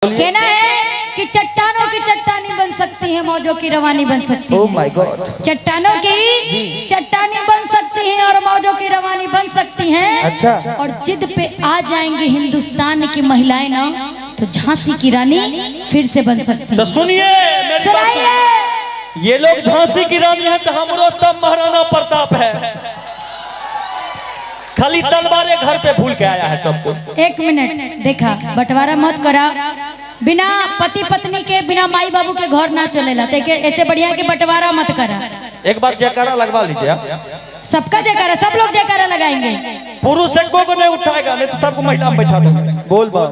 कहना है कि चट्टानों की चट्टानी बन सकती है, मौजों की रवानी बन सकती है। Oh my God. चट्टानों की चट्टानी बन सकती है और मौजों की रवानी बन सकती हैं। अच्छा। और जिद पे आ जाएंगे हिंदुस्तान की महिलाएं ना, तो झांसी की रानी फिर से बन सकती तो है। सुनिए मेरी बात। ये लोग झांसी की रानी है तो हमरो सब महाराणा प्रताप है। खाली तलवारें घर पे भूल के आया है सबको। एक मिनट देखा, बंटवारा मत करा। बिना पति पत्नी के, बिना माई बाबू के घर ना चलेला। देखे ऐसे बढ़िया के बंटवारा मत करा। एक बार जयकारा लगवा लीजिए आप। सबका जयकारा, सब लोग जयकारा लगाएंगे। पुरुष एको को नहीं उठाएगा, नहीं तो सबको महिला में बैठा दो। बोल बा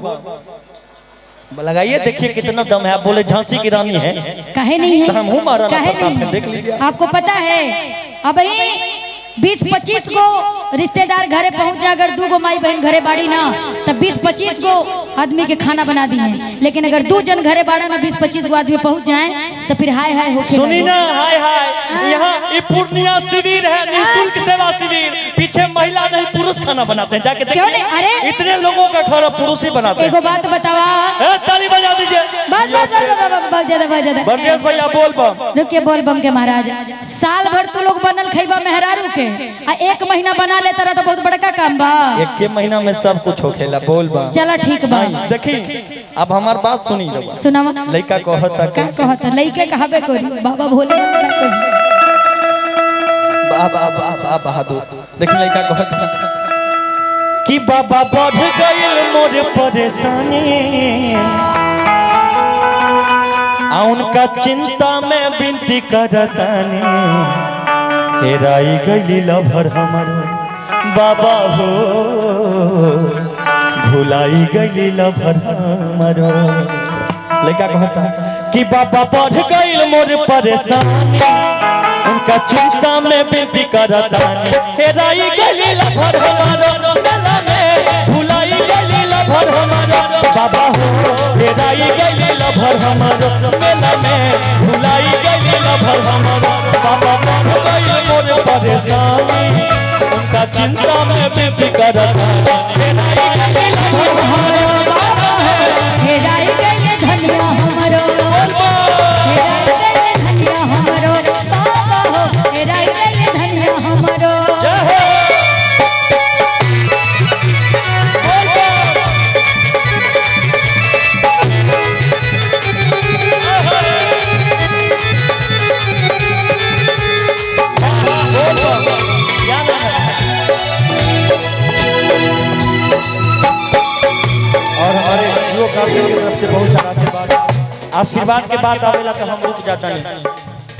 लगाइए, देखिए कितना दम है। आप बोले झांसी की रानी है, काहे नहीं है? तो हम हूँ महाराणा काहे प्रताप नहीं है, देख लीजिए। आपको पता है अभी 20-25 को रिश्तेदार घरे पहुंच जाए, अगर 2 गो माई बहन घरे बाड़ी ना, तब 20-25 को आदमी के खाना बना दी है। लेकिन अगर 2 जन घरे बाड़ा ना, 20-25 को आदमी पहुंच जाए, तो फिर हाय हाय हो। सुनी ना, हाय हाय। यहाँ ये पूर्णिया शिविर है, निःशुल्क सेवा शिविर। पीछे महिला नहीं पुरुष खाना बनाते हैं, जाके क्यों नहीं? अरे इतने लोगों का खाना पुरुष ही बनाते हैं। एगो बात बतावा। ताली बजा दीजिए। बस बस बहुत ज्यादा बरजेश भैया बोल बम। रुकिए, बोल बम के महाराज। साल भर तू लोग बनल खैबा मेहरारू के, आ 1 महीना बना लेता रहा तो बहुत बड़का काम बा। 1 महीना में सब कुछ होखेला। बोल बम। चला ठीक बा। देखी अब हमार बात सुनी। सुनावा। लड़का कहता का कहता लइके कहबे कोई बाबा भोले बहादुर। देखी लड़का कहता कि बाबा बढ़ गइल मोर परेशानी, आ उनका चिंता में विनती करतानी, हेराई गइली लभर हमर बाबा हो, भुलाई गइली लभर हमर। लड़का कहता कि बाबा बढ़ गइल मोर परेशानी, उनका चिंता में विनती करतानी, हेराई गइली लभर हमर, गला में भुलाई गइली लभर हमर बाबा हो, हेराई गइली लभर हमर, गला में भुलाई गइली लभर हमर बाबा। बढ़ गइल मोर परेशानी, उनका चिंता में विनती करतानी, हेराई गइली लभर हमर बाबा हो, हेराई गइले धनिया हमरो, हेराई गइले धनिया हमरो बाबा हो, हेराई गइले धनिया हमरो। और हमारे युवक आपके तरफ से बहुत सारा आशीर्वाद के बाद आवेला तो हम रुक जाता नहीं।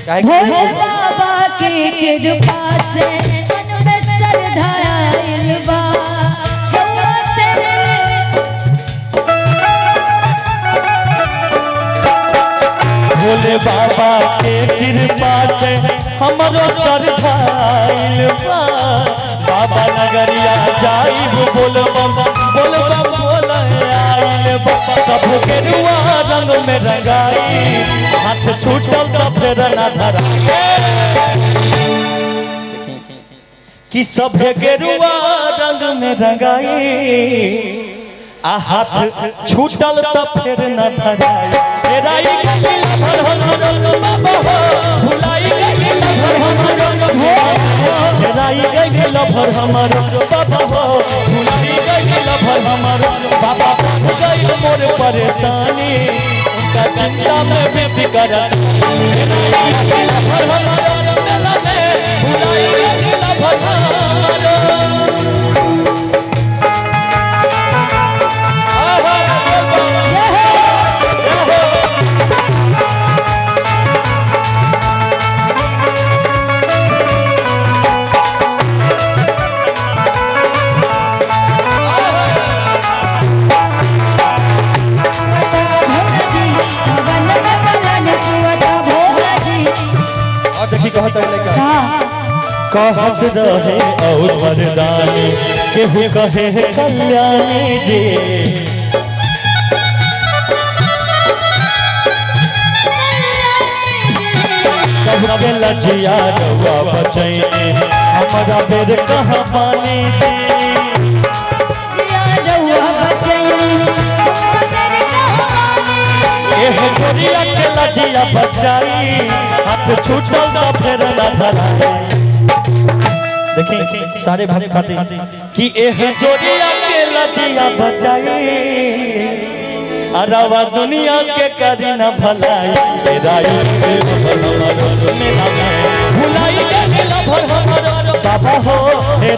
काहे भोले बाबा के कृपा से मन में श्रद्धा आइल बा। भोले बाबा के कृपा से हमरो श्रद्धा आइल बा। बाबा नगरिया जाइब बोल बम बोल बम बोल आइल बा। सब गेरुआ रंग में रंगाई, हाथ छूटल तो फेर ना धराई, कि सब गेरुआ रंग में रंगाई, आ हाथ छूटल तो फेर न धराई, हेराई गइली लभर हमर बाबा हो, भुलाई गइली लभर हमर, हेराई गइली लभर हमर बाबा हो, भुलाई गइली लभर हमर बाबा। बढ़ गइल मोर परेशानी, उनका चिंता में विनती करतानी, हेराई गइली लभर हमर, गला में भुलाई गइली लभर हमर। कहत रहे और वरदानी, केहू कहे कल्याणी जी, सबके लजिया रउआ बचैनी, हमारा बेर कहाँ पानी जी। जिया रउआ बचैनी, जोड़िया के लजिया बचाई हाथ छूटल तो फिर न धराई। देखिए सारे भाई खाते कि एह जोड़िया के लजिया बचाई अरवा दुनिया के करी न भलाई राई भुलाई गइल भर हमरो बाबा हो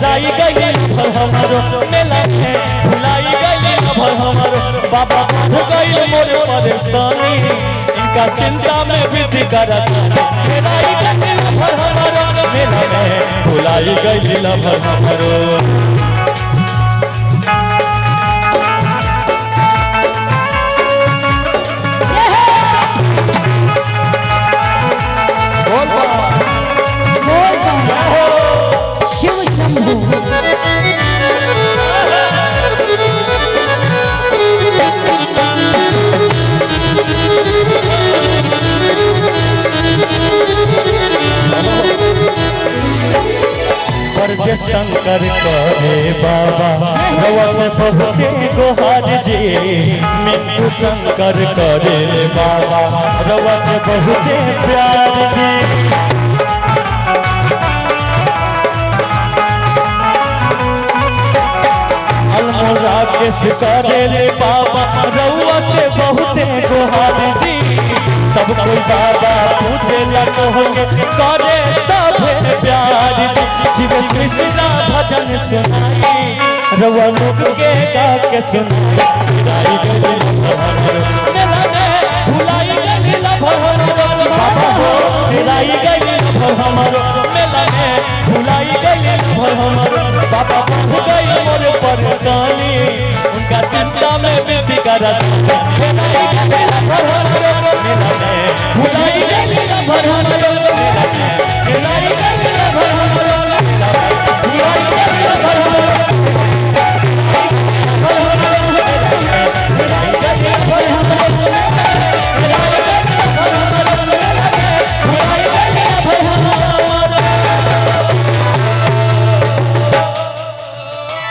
राई गइल भर हमरो मेला में भुलाई गइल भर हमरो बाबा हो गइल मोर परेशानी इनका चिंता में वृद्धि करत राई गइल भर हमरो मेला में भुलाई गइल भर हमरो। शिव शंभू पर शंकर करे बाबा रवत बहुते गोहार जी मिट्टू शंकर करे बाबा रवत बहुते प्यार जी। अलमोला के करे बाबा रवत बहुते गोहार जी सब कोई बाबा पूछे लगो होंगे करे सभे प्यार जी। शिव कृष्णा भजन सुनाई रवा लोग के गा के सुनाई भुलाई गइल भर हमरो बाबा हो राई गइल भर हमरो मेला में भुलाई गइल भर हमरो बाबा हो गइल मोर परेशानी उनका चिंता में वृद्धि करत